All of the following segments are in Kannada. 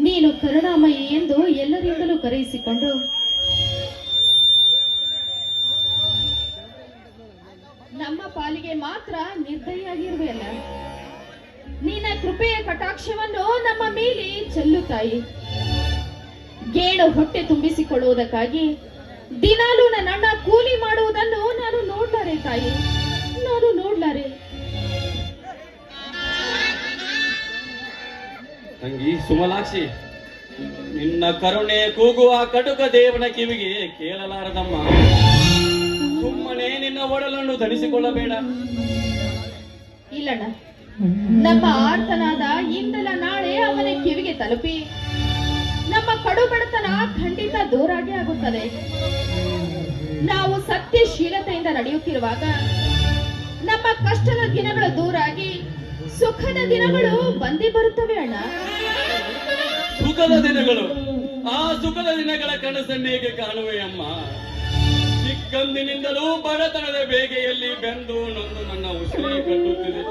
ನೀನು ಕರುಣಾಮಯಿ ಎಂದು ಎಲ್ಲರಿಂದಲೂ ಕರೆಯಿಸಿಕೊಂಡು ನಮ್ಮ ಪಾಲಿಗೆ ಮಾತ್ರ ನಿರ್ದಯಿಯಾಗಿರುವೆಯಲ್ಲ. ನಿನ್ನ ಕೃಪೆಯ ಕಟಾಕ್ಷವನ್ನು ನಮ್ಮ ಮೇಲೆ ಚೆಲ್ಲು ತಾಯಿ. ಗೇಣು ಹೊಟ್ಟೆ ತುಂಬಿಸಿಕೊಳ್ಳುವುದಕ್ಕಾಗಿ ದಿನಾಲೂ ನನ್ನಣ್ಣ ಕೂಲಿ ಮಾಡುವುದನ್ನು ನಾನು ನೋಡ್ಲಾರೆ ತಾಯಿ, ನಾನು ನೋಡ್ಲಾರೆ. ತಂಗಿ ಸುಮಲಾಕ್ಷಿ, ನಿನ್ನ ಕರುಣೆ ಕೂಗುವ ಕಟುಕ ದೇವನ ಕಿವಿಗೆ ಕೇಳಲಾರದಮ್ಮ. ಸುಮ್ಮನೆ ನಿನ್ನ ಒಡಲನ್ನು ಧರಿಸಿಕೊಳ್ಳಬೇಡ. ಇಲ್ಲಣ್ಣ, ನಮ್ಮ ಆರ್ತನಾದ ಇಂದಲ ನಾಳೆ ಅವನ ಕಿವಿಗೆ ತಲುಪಿ ನಮ್ಮ ಕಡು ಬಡತನ ಖಂಡಿತ ದೂರಾಗಿ ಆಗುತ್ತದೆ. ನಾವು ಸತ್ಯಶೀಲತೆಯಿಂದ ನಡೆಯುತ್ತಿರುವಾಗ ನಮ್ಮ ಕಷ್ಟದ ದಿನಗಳು ದೂರಾಗಿ ಸುಖದ ದಿನಗಳು ಬಂದೇ ಬರುತ್ತವೆ ಅಣ್ಣ. ಸುಖದ ದಿನಗಳು, ಆ ಸುಖದ ದಿನಗಳ ಕನಸನ್ನೇಗೆ ಕಾಣುವೆ ಅಮ್ಮ. ಚಿಕ್ಕಂದಿನಿಂದಲೂ ಬಡತನದ ಬೇಗೆಯಲ್ಲಿ ಬೆಂದು ನೊಂದು ನನ್ನ ಉಸಿರೇ ಕಟ್ಟುತ್ತಿದೆ.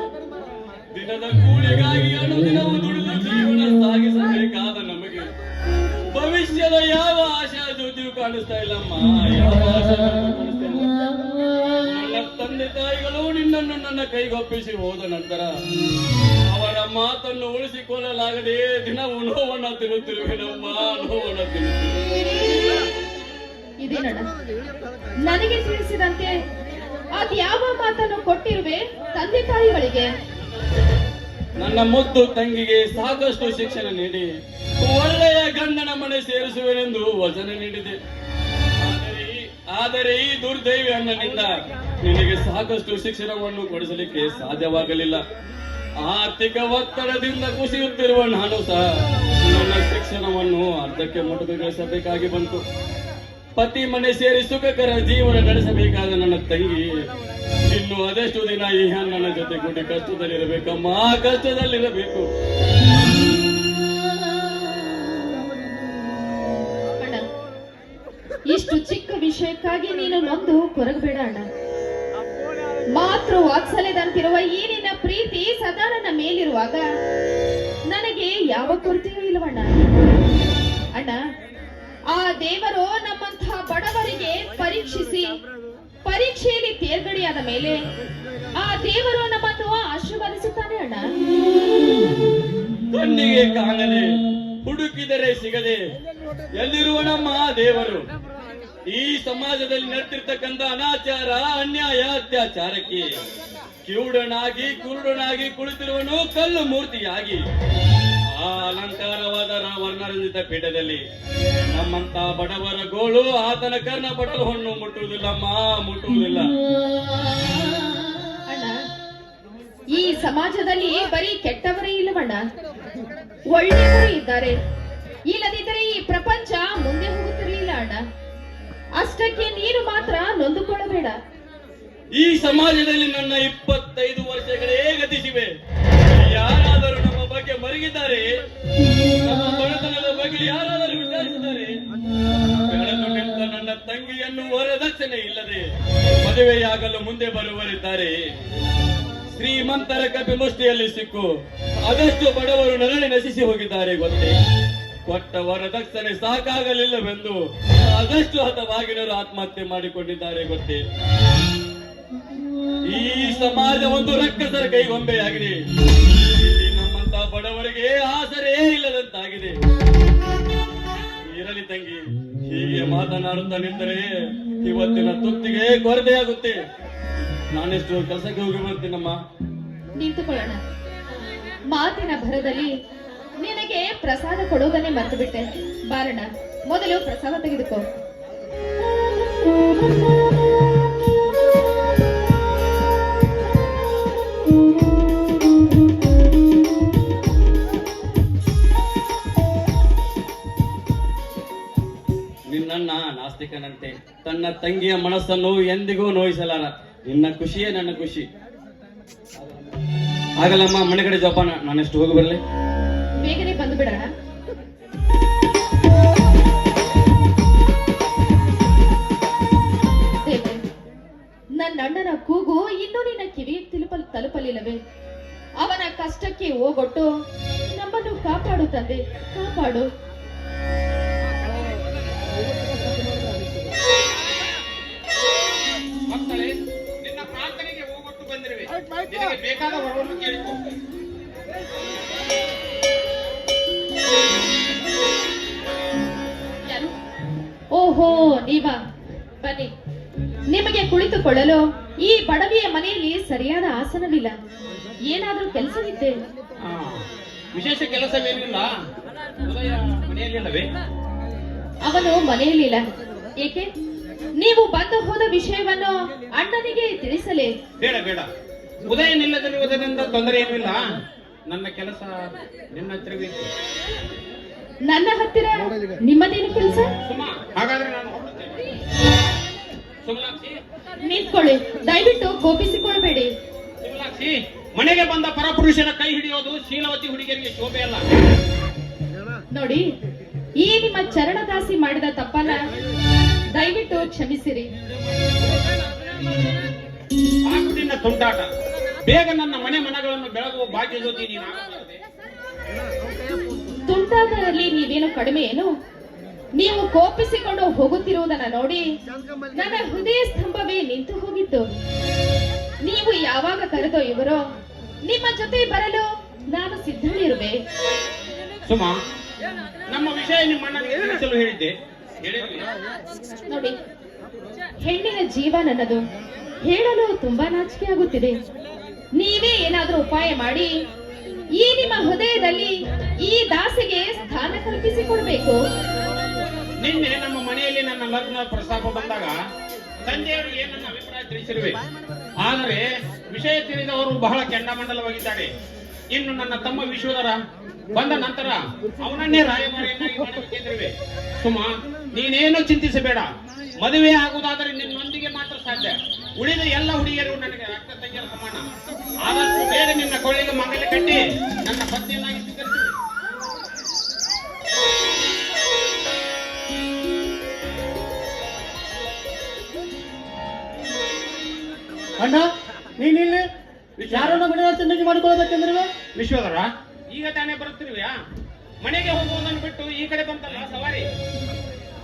ದಿನದ ಕೂಲಿಗಾಗಿ ಅನುದಿನವೂ ದುಡಿದು ಜೀವನ ಸಾಗಿಸಬೇಕಾದ ನಮಗೆ ಭವಿಷ್ಯದ ಯಾವ ಆಶಾ ಜ್ಯೋತಿಯು ಕಾಣಿಸ್ತಾ ಇಲ್ಲಮ್ಮ, ಯಾವ ಆಶಾ ಕಾಣಿಸ್ತಾ ಇಲ್ಲ. ನನ್ನ ತಂದೆ ತಾಯಿಗಳು ನಿನ್ನನ್ನು ನನ್ನ ಕೈಗೊಪ್ಪಿಸಿ ಹೋದ ನಂತರ ಅವರ ಮಾತನ್ನು ಉಳಿಸಿಕೊಳ್ಳಲಾಗದೆ ದಿನವೂ ನೋವನ್ನು ತಿನ್ನುತ್ತಿರುವೆನಮ್ಮ, ನೋವನ್ನು ತಿನ್ನುತ್ತಿರುವೆ. ಇದೇನಣ್ಣ, ನನಗೆ ತಿಳಿಸಿದಂತೆ ಅದ್ಯಾವ ಮಾತನ್ನು ಕೊಟ್ಟಿರುವೆ ತಂದೆ ತಾಯಿಗಳಿಗೆ? ನನ್ನ ಮುದ್ದು ತಂಗಿಗೆ ಸಾಕಷ್ಟು ಶಿಕ್ಷಣ ನೀಡಿ ಒಳ್ಳೆಯ ಗಂಡನ ಮನೆ ಸೇರಿಸುವೆನೆಂದು ವಚನ ನೀಡಿದೆ. ಆದರೆ ಈ ದುರ್ದೈವಿ ಅಣ್ಣನಿಂದ ನಿನಗೆ ಸಾಕಷ್ಟು ಶಿಕ್ಷಣವನ್ನು ಕೊಡಿಸಲಿಕ್ಕೆ ಸಾಧ್ಯವಾಗಲಿಲ್ಲ. ಆರ್ಥಿಕ ಒತ್ತಡದಿಂದ ಕುಸಿಯುತ್ತಿರುವ ನಾನು ಸಹ ನನ್ನ ಶಿಕ್ಷಣವನ್ನು ಅರ್ಧಕ್ಕೆ ಮೊಟಕುಗೊಳಿಸಬೇಕಾಗಿ ಬಂತು. ಪತಿ ಮನೆ ಸೇರಿ ಸುಖಕರ ಜೀವನ ನಡೆಸಬೇಕಾದ ನನ್ನ ತಂಗಿ ಇನ್ನು ಅದೆಷ್ಟು ದಿನ ಈ ನನ್ನ ಜೊತೆ ಕೂಡಿ ಕಷ್ಟದಲ್ಲಿರಬೇಕಮ್ಮ, ಕಷ್ಟದಲ್ಲಿರಬೇಕು. ಇಷ್ಟು ಚಿಕ್ಕ ವಿಷಯಕ್ಕಾಗಿ ನೀನು ನೊಂದು ಕೊರಗಬೇಡ ಅಣ್ಣ. ಮಾತೃ ವಾತ್ಸಲ್ಯದಂತಿರುವ ಈ ನಿನ್ನ ಪ್ರೀತಿ ಸದಾ ನನ್ನ ಮೇಲಿರುವಾಗ ನನಗೆ ಯಾವ ಕೊರತೆಯೂ ಇಲ್ಲವಣ್ಣ. ಅಣ್ಣ, ಆ ದೇವರು ನಮ್ಮಂತಹ ಬಡವರಿಗೆ ಪರೀಕ್ಷಿಸಿ ಪರೀಕ್ಷೆಯಲ್ಲಿ ತೇರ್ಗಡೆಯಾದ ಮೇಲೆ ಆ ದೇವರು ನಮ್ಮನ್ನು ಆಶೀರ್ವದಿಸುತ್ತಾನೆ ಅಣ್ಣ. ಕಣ್ಣಿಗೆ ಕಾಣದೆ ಹುಡುಕಿದರೆ ಸಿಗದೆ ಎಲ್ಲಿರುವ ನಮ್ಮ ದೇವರು ಈ ಸಮಾಜದಲ್ಲಿ ನಡೆತಿರ್ತಕ್ಕಂಥ ಅನಾಚಾರ, ಅನ್ಯಾಯ, ಅತ್ಯಾಚಾರಕ್ಕೆ ಕಿವುಡನಾಗಿ ಕುರುಡನಾಗಿ ಕುಳಿತಿರುವನು ಕಲ್ಲು ಮೂರ್ತಿಯಾಗಿ ಆ ಅಲಂಕಾರವಾದ ವರ್ಣರಂಜಿತ ಪೀಠದಲ್ಲಿ ನಮ್ಮಂತ ಬಡವರ ಗೋಳು ಆತನ ಕರ್ಣಪಟಲವನ್ನು ಮುಟ್ಟುವುದಿಲ್ಲಮ್ಮ, ಮುಟ್ಟುವುದಿಲ್ಲ. ಅಣ್ಣ, ಈ ಸಮಾಜದಲ್ಲಿ ಬರೀ ಕೆಟ್ಟವರೇ ಇಲ್ಲವಣ್ಣ, ಒಳ್ಳೆಯವರು ಇದ್ದಾರೆ. ಇಲ್ಲದಿದ್ದರೆ ಈ ಪ್ರಪಂಚ ಮುಂದೆ ಹೋಗುತ್ತಿರಲಿಲ್ಲ ಅಣ್ಣ. ಅಷ್ಟಕ್ಕೆ ನೀನು ಮಾತ್ರ ನೊಂದುಕೊಳ್ಳಬೇಡ. ಈ ಸಮಾಜದಲ್ಲಿ ನನ್ನ 25 ವರ್ಷಗಳೇ ಗತಿಸಿವೆ. ಯಾರಾದರೂ ನಮ್ಮ ಬಗ್ಗೆ ಮರಗಿದ್ದಾರೆ? ನಮ್ಮ ಬಡತನದ ಬಗ್ಗೆ ಯಾರಾದರೂ ವಿಚಾರಿಸಿದ್ದಾರೆ? ಬೆಳೆದು ನಿಂತ ನನ್ನ ತಂಗಿಯನ್ನು ವರದಕ್ಷಿಣೆ ಇಲ್ಲದೆ ಮದುವೆಯಾಗಲು ಮುಂದೆ ಬರುವರಿದ್ದಾರೆ. ಶ್ರೀಮಂತರ ಕಪಿ ಮುಷ್ಟಿಯಲ್ಲಿ ಸಿಕ್ಕು ಅದೆಷ್ಟು ಬಡವರು ನರಳಿ ನಶಿಸಿ ಹೋಗಿದ್ದಾರೆ ಗೊತ್ತೇ? ಕೊಟ್ಟ ವರದಕ್ಷಿಣೆ ಸಾಕಾಗಲಿಲ್ಲವೆಂದು ಅದೆಷ್ಟು ಹತವಾಗಿನರು ಆತ್ಮಹತ್ಯೆ ಮಾಡಿಕೊಂಡಿದ್ದಾರೆ ಗೊತ್ತೇ? ಈ ಸಮಾಜ ಒಂದು ರಕ್ಕಸರ ಕೈಗೊಂಬೆಯಾಗಿದೆ. ನಮ್ಮಂತ ಬಡವರಿಗೆ ಆಸರೇ ಇಲ್ಲದಂತಾಗಿದೆ. ಇರಲಿ ತಂಗಿ, ಹೀಗೆ ಮಾತನಾಡುತ್ತಾ ನಿಂತರೆ ಇವತ್ತಿನ ತುತ್ತಿಗೆ ಕೊರತೆಯಾಗುತ್ತೆ. ನಾನೆಷ್ಟು ಕೆಲಸಕ್ಕೆ ಹೋಗಿ ಬರ್ತೀನಮ್ಮ. ನಿಂತುಕೊಳ್ಳೋಣ. ಮಾತಿನ ಭರದಲ್ಲಿ ನಿನಗೆ ಪ್ರಸಾದ ಕೊಡುವುದನ್ನೇ ಮರೆತು ಬಿಟ್ಟೆ. ಬಾರಣ, ಮೊದಲು ಪ್ರಸಾದ ತೆಗೆದುಕೋ. ನಿನ್ನನ್ನ ನಾಸ್ತಿಕನಂತೆ ತನ್ನ ತಂಗಿಯ ಮನಸ್ಸನ್ನು ಎಂದಿಗೂ ನೋಯಿಸಲಾರ. ನಿನ್ನ ಖುಷಿಯೇ ನನ್ನ ಖುಷಿ. ಆಗಲ್ಲಮ್ಮ, ಮನೆ ಕಡೆ ಜೋಪಾನ. ನಾನೆಷ್ಟು ಹೋಗಿ ಬರಲಿ? ಬೇಗನೆ ಬಂದು ಬಿಡೋಣ. ನನ್ನ ಅಣ್ಣನ ಕೂಗು ಇನ್ನೂ ನಿನ್ನ ಕಿವಿಗೆ ತಲುಪಲಿಲ್ಲವೇ? ಅವನ ಕಷ್ಟಕ್ಕೆ ಹೋಗೊಟ್ಟು ನಮ್ಮನ್ನು ಕಾಪಾಡು ತಂದೆ. ತಂದೆ, ಕಾಪಾಡು. ಮಕ್ಕಳೇ, ನಿನ್ನ ಪ್ರಾರ್ಥನೆಗೆ ಹೋಗೊಟ್ಟು ಬಂದಿರುವೆ. ನಿನಗೆ ಬೇಕಾದ ವರವನ್ನು ಕೇಳಿಕೊ. ಯಾರು? ಓಹೋ, ನೀವಾ? ಬನ್ನಿ. ನಿಮಗೆ ಕುಳಿತುಕೊಳ್ಳಲು ಈ ಬಡವಿಯ ಮನೆಯಲ್ಲಿ ಸರಿಯಾದ ಆಸನವಿಲ್ಲ. ಏನಾದ್ರೂ ಕೆಲಸವಿದ್ದೆ? ಆ, ವಿಶೇಷ ಕೆಲಸವೇನಿಲ್ಲ. ಉದಯ ಮನೆಯಲ್ಲಿಲ್ಲವೇ? ಅವನು ಮನೆಯಲ್ಲಿಲ್ಲ. ಏಕೆ? ನೀವು ಬಂದು ಹೋದ ವಿಷಯವನ್ನು ಅಣ್ಣನಿಗೆ ತಿಳಿಸಲೇ? ಬೇಡ ಬೇಡ, ಉದಯ ನಿಲ್ಲದಿರುವುದರಿಂದ ತೊಂದರೆ ಏನಿಲ್ಲ. ನನ್ನ ಕೆಲಸ ನಿನ್ನ ಹತ್ತಿರವೇ ಇತ್ತು. ನನ್ನ ಹತ್ತಿರ ನಿಮ್ಮದೇನು ಕೆಲಸ? ಸುಮಾ, ಹಾಗಾದ್ರೆ ನಾನು ಹೊರಡುತ್ತೇನೆ. ಸುಮಲಾಕ್ಷಿ, ನಿಂತ್ಕೊಳ್ಳಿ, ದಯವಿಟ್ಟು ಕೋಪಿಸಿಕೊಳ್ಬೇಡಿ. ಸುಮಲಾಕ್ಷಿ, ಮನೆಗೆ ಬಂದ ಪರಪುರುಷನ ಕೈ ಹಿಡಿಯೋದು ಶೀಲವತಿ ಹುಡುಗಿಯರಿಗೆ ಶೋಭೆ ಅಲ್ಲ. ನೋಡಿ, ಈ ನಿಮ್ಮ ಚರಣದಾಸಿ ಮಾಡಿದ ತಪ್ಪನ್ನ ದಯವಿಟ್ಟು ಕ್ಷಮಿಸಿರಿ. ಸಾಕು ನಿನ್ನ ತುಂಟಾಟ. ಬೇಗ ನನ್ನ ಮನೆ ಮನಗಳನ್ನು ಬೆಳಗುವ ಭಾಗ್ಯ ಜ್ಯೋತಿ ನೀನು. ತುಂಟಾಟದಲ್ಲಿ ನೀವೇನು ಕಡಿಮೆ ಏನು? ನೀವು ಕೋಪಿಸಿಕೊಂಡು ಹೋಗುತ್ತಿರುವುದನ್ನ ನೋಡಿ ನನ್ನ ಹೃದಯ ಸ್ತಂಭವೇ ನಿಂತು ಹೋಗಿತ್ತು. ನೀವು ಯಾವಾಗ ಕರೆದೋ ಇವರೋ ನಿಮ್ಮ ಜೊತೆ ಬರಲು ನಾನು ಸಿದ್ಧನಿರುವೆ. ಸುಮಾ, ನಮ್ಮ ವಿಷಯ ನಿಮ್ಮ ಅಣ್ಣನಿಗೆ ತಿಳಿಸಲು ಹೇಳಿದ್ದೆ. ಹೇಳಿದ್ವಿ. ನೋಡಿ, ಹೆಣ್ಣಿನ ಜೀವ ನನ್ನದು. ಹೇಳಲು ತುಂಬಾ ನಾಚಿಕೆ ಆಗುತ್ತಿದೆ. ನೀವೇ ಏನಾದ್ರೂ ಉಪಾಯ ಮಾಡಿ ಈ ನಿಮ್ಮ ಹೃದಯದಲ್ಲಿ ಈ ದಾಸಿಗೆ ಸ್ಥಾನ ಕಲ್ಪಿಸಿಕೊಡ್ಬೇಕು. ನಿನ್ನೆ ನಮ್ಮ ಮನೆಯಲ್ಲಿ ನನ್ನ ಲಗ್ನ ಪ್ರಸ್ತಾಪ ಬಂದಾಗ ತಂದೆಯವರಿಗೆ ನನ್ನ ಅಭಿಪ್ರಾಯ ತಿಳಿಸಿರುವೆ. ಆದರೆ ವಿಷಯ ತಿಳಿದವರು ಬಹಳ ಕೆಂಡಾಮಂಡಲವಾಗಿದ್ದಾರೆ. ಇನ್ನು ನನ್ನ ತಮ್ಮ ವಿಶ್ವಧರ ಬಂದ ನಂತರ ಅವನನ್ನೇ ರಾಯಭಾರಿಯನ್ನಾಗಿ ಮಾಡಬೇಕೆಂದಿರುವೆ. ಸುಮಾ, ನೀನೇನು ಚಿಂತಿಸಬೇಡ. ಮದುವೆ ಆಗುವುದಾದರೆ ನಿನ್ನೊಂದಿಗೆ ಮಾತ್ರ ಸಾಧ್ಯ. ಉಳಿದ ಎಲ್ಲ ಹುಡುಗಿಯರು ನನಗೆ ರಕ್ತ ತಂಗಿಯರ ಸಮಾನ. ಆದಷ್ಟು ಬೇಗ ನಿನ್ನ ಕೊಳ್ಳಿಗೆ ಮಂಗಲ ಕಟ್ಟಿ ನನ್ನ ಪತ್ನಿಯನ್ನಾಗಿ ಸ್ವೀಕರಿಸುವೆ. ಅಣ್ಣ, ನೀನಿಲ್ಲಿ ಯಾರನ್ನ ಮನೆಯ ಚೆನ್ನಾಗಿ ಮಾಡಿಕೊಳ್ಳಬೇಕೆಂದ್ರೆ? ವಿಶ್ವಧರ, ಈಗ ತಾನೇ ಬರುತ್ತಿರುವ್ಯಾ? ಮನೆಗೆ ಹೋಗುವುದನ್ನು ಬಿಟ್ಟು ಈ ಕಡೆ ಬಂತಲ್ಲ ಸವಾರಿ.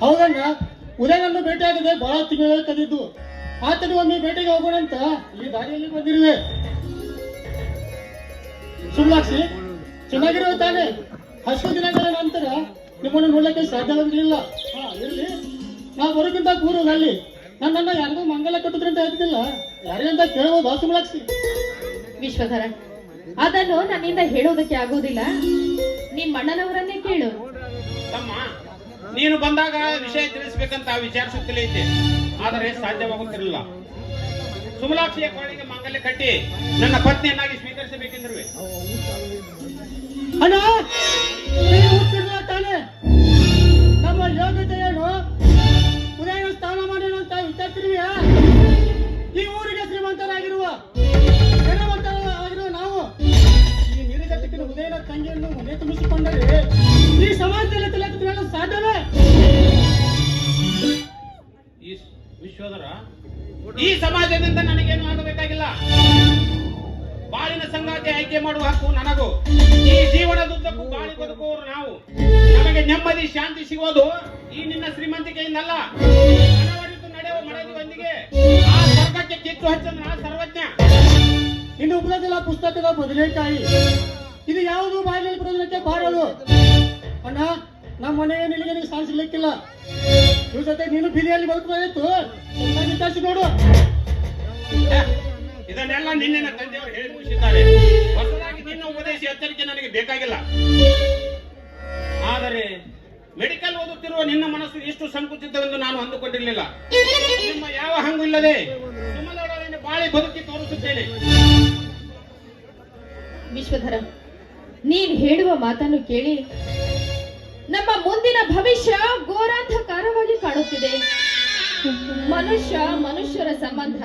ಹೌದಣ್ಣ, ಉದಯನನ್ನು ಭೇಟಿಯಾಗದೆ ಬಹಳ ತಿಂಗಳ ಕದಿದ್ದು. ಆತನ ಒಮ್ಮೆ ಭೇಟಿಗೆ ಹೋಗೋಣ ಅಂತ ಈ ದಾರಿಯಲ್ಲಿ ಬಂದಿರುವೆ. ಸುಮ್ಲಾಕ್ಷಿ, ಚೆನ್ನಾಗಿರುವ ತಾನೆ? ಅಷ್ಟು ದಿನಗಳ ನಂತರ ನಿಮ್ಮನ್ನು ನೋಡ್ಲಿಕ್ಕೆ ಸಾಧ್ಯವಾಗಲಿಲ್ಲ. ಇರಲಿ, ನಾವು ಬರೋಕ್ಕಿಂತ ಪೂರ್ವದಲ್ಲಿ ನನ್ನನ್ನ ಯಾರಿಗೂ ಮಂಗಲ ಕಟ್ಟುದ್ರೆ ಅಂತ ಹೇಳ್ತಿದ್ದಿಲ್ಲ. ಯಾರಿಗಂತ ಕೇಳಬಹುದು ಸುಮ್ಲಾಕ್ಷಿ? ವಿಶ್ವಧರ, ಅದನ್ನು ನನ್ನಿಂದ ಹೇಳೋದಕ್ಕೆ ಆಗೋದಿಲ್ಲ. ನಿಮ್ಮ ಅಣ್ಣನವರನ್ನೇ ಕೇಳು. ತಮ್ಮ, ನೀನು ಬಂದಾಗ ವಿಷಯ ತಿಳಿಸ್ಬೇಕಂತ ವಿಚಾರಿಸುತ್ತಲೇ ಇದ್ದೆ. ಆದರೆ ಸಾಧ್ಯವಾಗುತ್ತಿರಲಿಲ್ಲ. ಸುಮಲಾಕ್ಷಿಯ ಕೋಳಿಗೆ ಮಂಗಲ್ಯ ಕಟ್ಟಿ ನನ್ನ ಪತ್ನಿಯನ್ನಾಗಿ ಸ್ವೀಕರಿಸಬೇಕೆಂದಿರುವೆ. ಅಣ್ಣ, ನೀವು ಹುಟ್ಟಿರುವ ತಾನೆ? ನಮ್ಮ ಯೋಗ್ಯತೆ ಏನು? ಉದಯನ ಸ್ಥಾನ ಮಾಡೋಣ ಅಂತ ವಿಚಾರಿಸಿರುವೆಯಾ? ಈ ಊರಿಗೆ ಶ್ರೀಮಂತರಾಗಿರುವ ಧನವಂತರಾಗಿರುವ ನಾವು ಈ ನಿರ್ಗತಿಕಿನ ಉದಯನ ತಂಗಿಯನ್ನು ಮನೆ ತುಂಬಿಸಿಕೊಂಡರೆ ಈ ಸಮಾಜದಲ್ಲಿ ತಲೆತ್ತಲು ಸಾಧ್ಯವೇ? ಈ ವಿಶ್ವಧರ, ಈ ಸಮಾಜದಿಂದ ನನಗೇನು ಆಗಬೇಕಾಗಿಲ್ಲ. ಬಾಳಿನ ಸಂಗಾತಿ ಆಯ್ಕೆ ಮಾಡುವ ಹಕ್ಕು ನನಗೂ. ಈ ಜೀವನದುದ್ದಕ್ಕೂ ಬಾಳಿ ಬದುಕುವವರು ನಾವು. ನಮಗೆ ನೆಮ್ಮದಿ ಶಾಂತಿ ಸಿಗೋದು ಈ ನಿನ್ನ ಶ್ರೀಮಂತಿಕೆಯಿಂದಲ್ಲ. ಮನವರಿತು ನಡೆಯುವ ಮನೆಯೊಂದಿಗೆ ಆ ಸ್ವರ್ಗಕ್ಕೆ ಕಿತ್ತು ಹಚ್ಚನ ಸರ್ವಜ್ಞ. ಇನ್ನು ಉಪಲಬ್ಧಿಲ್ಲ ಪುಸ್ತಕದ ಬದನೆಕಾಯಿ. ಇದು ಯಾವುದು ಬಾಯಿನಲ್ಲಿ ಬರೋದಕ್ಕೆ ಬಾರದು. ಅಣ್ಣ, ನಮ್ಮ ಮನೆಯ ನಿನಗೆ ಸಾಧಿಸಲಿಕ್ಕಿಲ್ಲ. ಇವ್ರ ಜೊತೆ ನೀನು ಬೀದಿಯಲ್ಲಿ ಬದುಕಬೇಕಾಗಿತ್ತು. ಚೆನ್ನಾಗಿ ವಿಚಾರಿಸಿ ನೋಡು. ಇದನ್ನೆಲ್ಲ ನಿನ್ನೆ ತಂದೆಯವರು ಹೇಳಿ ಮುಗಿಸಿದ್ದಾರೆ. ಹೊಸದಾಗಿ ನಿನ್ನ ಉಪದೇಶ ಎಚ್ಚರಿಕೆ ನನಗೆ ಬೇಕಾಗಿಲ್ಲ. ಆದರೆ ಮೆಡಿಕಲ್ ಓದುತ್ತಿರುವ ನಿನ್ನ ಮನಸ್ಸು ಎಷ್ಟು ಸಂಕುಚಿತವೆಂದು ನಾನು ಅಂದುಕೊಂಡಿರಲಿಲ್ಲ. ನಿಮ್ಮ ಯಾವ ಹಂಗು ಇಲ್ಲದೆ ಸುಮಧುರವಾಗಿ ಬಾಳಿ ಬದುಕಿ ತೋರಿಸುತ್ತೇನೆ. ವಿಶ್ವಧರ, ನೀನ್ ಹೇಳುವ ಮಾತನ್ನು ಕೇಳಿ ನಮ್ಮ ಮುಂದಿನ ಭವಿಷ್ಯ ಘೋರಾಂಧಕಾರವಾಗಿ ಕಾಣುತ್ತಿದೆ. ಮನುಷ್ಯರ ಸಂಬಂಧ,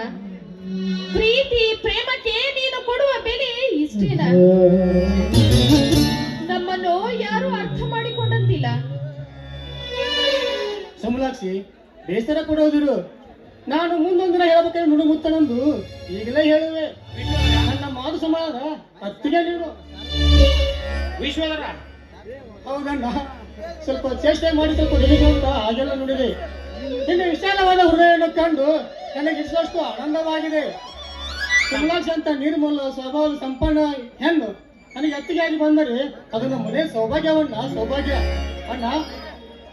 ಪ್ರೀತಿ, ಪ್ರೇಮಕ್ಕೆ ನೀನು ಕೊಡುವ ಬೆಲೆ ಇಷ್ಟೇನ? ನಮ್ಮನ್ನು ಯಾರು ಅರ್ಥ ಮಾಡಿಕೊಂಡಂತಿಲ್ಲ. ಸಮಲಾಕ್ಷಿ, ಬೇಸರ ಕೊಡೋದಿರು. ನಾನು ಮುಂದೊಂದಿನ ಹೇಳ್ಬೇಕಾದ್ರೆ ನುಡು ಮುತ್ತನಂದು ಈಗಲೇ ಹೇಳುವೆ. ನನ್ನ ಮಾತು ಸಮಾನ ಅತ್ತಿಗೆ ನೀನು. ವಿಶ್ವಧರ, ಹೌದಣ್ಣ, ಸ್ವಲ್ಪ ಚೇಷ್ಟೆ ಮಾಡಿ ಸ್ವಲ್ಪ ನಿಮಗೆ ಅಂತ ಹಾಗೆಲ್ಲ ನುಡಿದೆ. ನಿನ್ನ ವಿಶಾಲವಾದ ಹೃದಯವನ್ನು ಕಂಡು ನನಗೆ ಇಷ್ಟಷ್ಟು ಆನಂದವಾಗಿದೆ. ಕಮಲಾಕ್ಷ ಅಂತ ನಿರ್ಮಲ ಸ್ವಭಾವದ ಸಂಪನ್ನ ಹೆಣ್ಣು ನನಗೆ ಅತ್ತಿಗೆಯಾಗಿ ಬಂದರೆ ಅದನ್ನು ಮನೆ ಸೌಭಾಗ್ಯವನ್ನ ಸೌಭಾಗ್ಯ. ಅಣ್ಣ,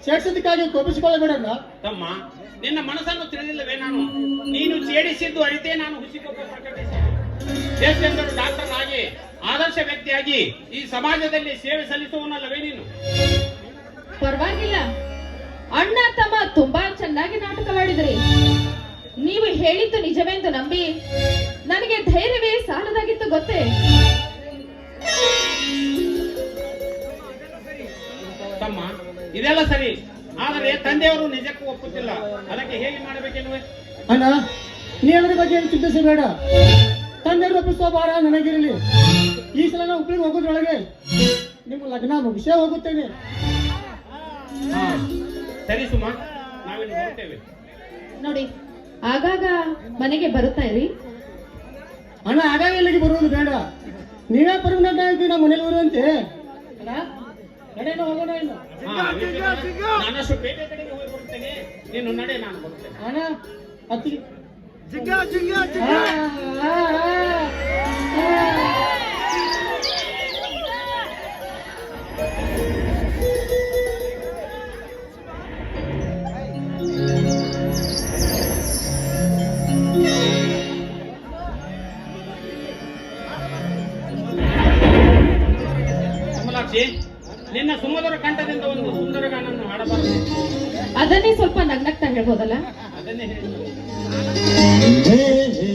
ಸೇರ್ಸೋದಕ್ಕಾಗಿ ಕೋಪಿಸಿಕೊಳ್ಳಬೇಡಣ್ಣ. ತಮ್ಮ, ನಿನ್ನ ಮನಸ್ಸನ್ನು ತಿಳಿದಿಲ್ಲವೇ ನಾನು? ನೀನು ಛೇಡಿಸಿದ್ದು ಅರಿತೇ ನಾನು ಹುಸಿಕೊಬ್ಬ ಪ್ರಕಟಿಸಿದೆ. ದೇಶಚಂದ್ರರು ಡಾಕ್ಟರ್ ಆಗಿ ಆದರ್ಶ ವ್ಯಕ್ತಿಯಾಗಿ ಈ ಸಮಾಜದಲ್ಲಿ ಸೇವೆ ಸಲ್ಲಿಸುವನಲ್ಲವೇ ನೀನು? ಪರವಾಗಿಲ್ಲ, ಅಣ್ಣ ತಮ್ಮ ತುಂಬಾ ಚೆನ್ನಾಗಿ ನಾಟಕವಾಡಿದ್ರಿ. ನೀವು ಹೇಳಿದ್ದು ನಿಜವೆಂದು ನಂಬಿ ನನಗೆ ಧೈರ್ಯವೇ ಸಾಲದಾಗಿತ್ತು ಗೊತ್ತೇ. ತಮ್ಮ, ಇದೆಲ್ಲ ಸರಿ, ಆದರೆ ತಂದೆಯವರು ನಿಜಕ್ಕೂ ಒಪ್ಪುತ್ತಿಲ್ಲ. ಅದಕ್ಕೆ ಹೇಗೆ ಮಾಡಬೇಕೆನ್ನುವೆ? ಅಣ್ಣ, ನೀ ಅದರ ಬಗ್ಗೆ ಏನು ಚಿಂತಿಸಬೇಡ. ತಂದೆಯವರು ಒಪ್ಪಿಸುವ ಭಾರ ನನಗಿರಲಿ. ಈ ಸಲ ನಾವು ಉಪ್ಪಿಗೆ ಹೋಗೋದ್ರೊಳಗೆ ನಿಮ್ಮ ಲಗ್ನ ಮುಗಿಸೇ ಹೋಗುತ್ತೇನೆ. ಹಾ, ಸರಿ ಸುಮಾ, ನಾವಿನ್ನು ಬರುತ್ತೇವೆ. ನೋಡಿ, ಆಗಾಗ ಮನೆಗೆ ಬರುತ್ತಾ ಇರಿ. ಅಣ್ಣ, ಆಗಾಗ ಇಲ್ಲಿಗೆ ಬರುವುದು ಬೇಡ. ನೀವೇ ಪರ್ಮನೆಂಟ್ ಆಗಿ ನಮ್ಮ ಮನೇಲಿ ಬರುವಂತೆ. ಅಣ್ಣ, ನಡೆಯನ್ನು ಹೋಗೋಣ ಇನ್ನು. ಹಾ, ನಾನಷ್ಟು ಪೇಟೆ ಕಡೆಗೆ ಹೋಗಿ ಬರುತ್ತೇನೆ. ನೀನು ನಡೆ, ನಾನು ಬರುತ್ತೇನೆ. ಅಣ್ಣ, ಅತ್ತಿ ಕಮಲಾಕ್ಷಿ, ನಿನ್ನ ಸುಮಧುರ ಕಂಠದಿಂದ ಒಂದು ಸುಂದರ ಗಾನನ್ನು ಹಾಡಬಾರದು? ಅದನ್ನೇ ಸ್ವಲ್ಪ ನಗ್ನಗ್ತಾ ಹೇಳ್ಬೋದಲ್ಲ? ಅದನ್ನೇ ಹೇಳಿ. ಹೇ ಹೇ